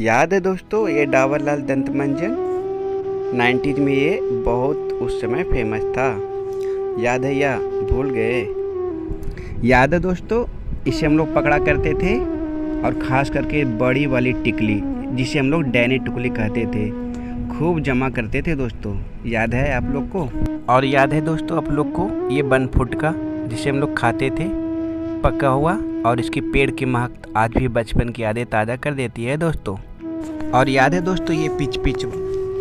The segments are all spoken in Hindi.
याद है दोस्तों ये डाबर लाल दंत मंजन 90s में ये बहुत उस समय फेमस था। याद है या भूल गए? याद है दोस्तों इसे हम लोग पकड़ा करते थे और ख़ास करके बड़ी वाली टिकली जिसे हम लोग डैनी टिकली कहते थे, खूब जमा करते थे दोस्तों। याद है आप लोग को? और याद है दोस्तों आप लोग को ये 1 फुट का जिसे हम लोग खाते थे पका हुआ, और इसकी पेड़ की महक आज भी बचपन की यादें ताज़ा कर देती है दोस्तों। और याद है दोस्तों ये पिच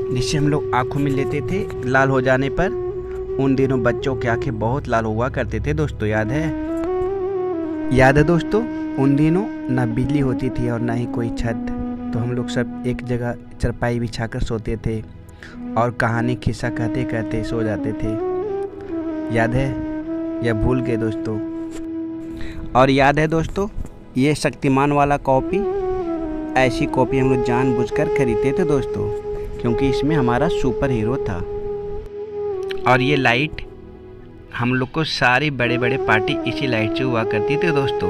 जिसे हम लोग आँखों में लेते थे लाल हो जाने पर, उन दिनों बच्चों की आंखें बहुत लाल हुआ करते थे दोस्तों। याद है? याद है दोस्तों उन दिनों ना बिजली होती थी और ना ही कोई छत, तो हम लोग सब एक जगह चारपाई बिछाकर सोते थे और कहानी किस्सा कहते कहते सो जाते थे। याद है या भूल गए दोस्तों? और याद है दोस्तों ये शक्तिमान वाला कॉपी, ऐसी कॉपी हम लोग जानबूझकर खरीदते थे दोस्तों क्योंकि इसमें हमारा सुपर हीरो था। और ये लाइट हम लोग को सारी बड़े बड़े पार्टी इसी लाइट से हुआ करती थी दोस्तों,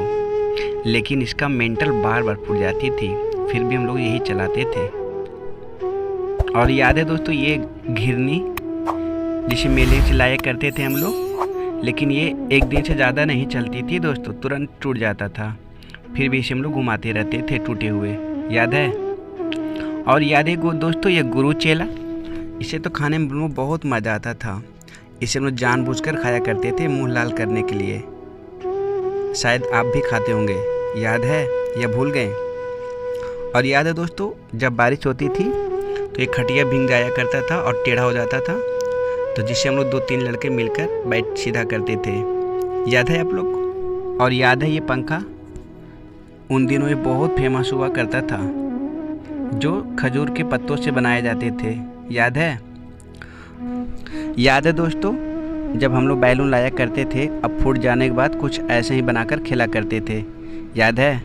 लेकिन इसका मेंटल बार बार फूट जाती थी, फिर भी हम लोग यही चलाते थे। और याद है दोस्तों ये घिरनी जिसे मेले से लाया करते थे हम लोग, लेकिन ये एक दिन से ज़्यादा नहीं चलती थी दोस्तों, तुरंत टूट जाता था, फिर भी इसे हम लोग घुमाते रहते थे टूटे हुए। याद है? और याद है दोस्तों ये गुरु चेला, इसे तो खाने में बहुत मज़ा आता था, इसे हम लोग जानबूझकर खाया करते थे मुंह लाल करने के लिए। शायद आप भी खाते होंगे। याद है या भूल गए? और याद है दोस्तों जब बारिश होती थी तो ये खटिया भीग जाया करता था और टेढ़ा हो जाता था, तो जिससे हम लोग 2-3 लड़के मिलकर बैठ सीधा करते थे। याद है आप लोग? और याद है ये पंखा, उन दिनों ये बहुत फेमस हुआ करता था, जो खजूर के पत्तों से बनाए जाते थे। याद है? याद है दोस्तों जब हम लोग बैलून लाया करते थे, अब फूट जाने के बाद कुछ ऐसे ही बनाकर खेला करते थे। याद है?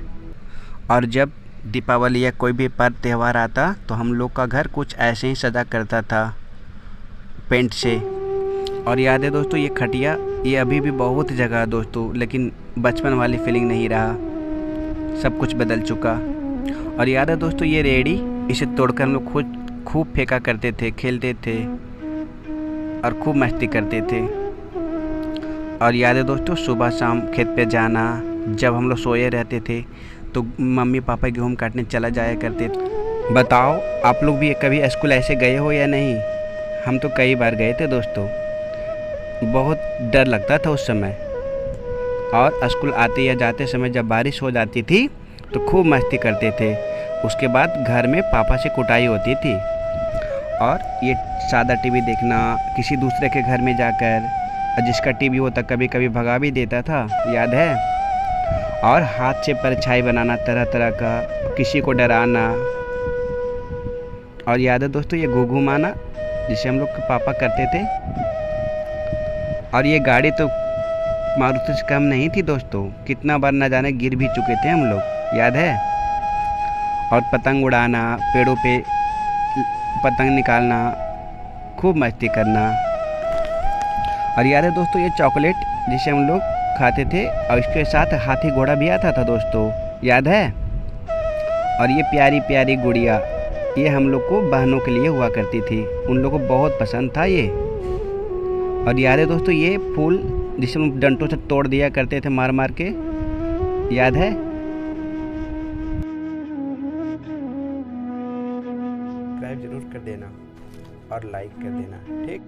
और जब दीपावली या कोई भी पर्व त्यौहार आता तो हम लोग का घर कुछ ऐसे ही सजा करता था पेंट से। और याद है दोस्तों ये खटिया, ये अभी भी बहुत जगह है दोस्तों, लेकिन बचपन वाली फीलिंग नहीं रहा, सब कुछ बदल चुका। और याद है दोस्तों ये रेडी, इसे तोड़कर हम लोग खुद खूब फेंका करते थे, खेलते थे और खूब मस्ती करते थे। और याद है दोस्तों सुबह शाम खेत पे जाना, जब हम लोग सोए रहते थे तो मम्मी पापा गेहूँ काटने चला जाया करते थे। बताओ आप लोग भी कभी स्कूल ऐसे गए हो या नहीं? हम तो कई बार गए थे दोस्तों, बहुत डर लगता था उस समय। और स्कूल आते या जाते समय जब बारिश हो जाती थी तो खूब मस्ती करते थे, उसके बाद घर में पापा से कुटाई होती थी। और ये सादा टीवी देखना, किसी दूसरे के घर में जाकर, जिसका टीवी होता कभी कभी भगा भी देता था। याद है? और हाथ से परछाई बनाना तरह तरह का, किसी को डराना। और याद है दोस्तों ये घूघू माना जिसे हम लोग के पापा करते थे। और ये गाड़ी तो मारुति से कम नहीं थी दोस्तों, कितना बार न जाने गिर भी चुके थे हम लोग। याद है? और पतंग उड़ाना, पेड़ों पे पतंग निकालना, खूब मस्ती करना। और याद है दोस्तों ये चॉकलेट जिसे हम लोग खाते थे और इसके साथ हाथी घोड़ा भी आता था दोस्तों। याद है? और ये प्यारी प्यारी गुड़िया, ये हम लोग को बहनों के लिए हुआ करती थी, उन लोगों को बहुत पसंद था ये। और याद है दोस्तों ये फूल जिसे हम डंटों से तोड़ दिया करते थे मार मार के। याद है? सब्सक्राइब जरूर कर देना और लाइक कर देना, ठीक?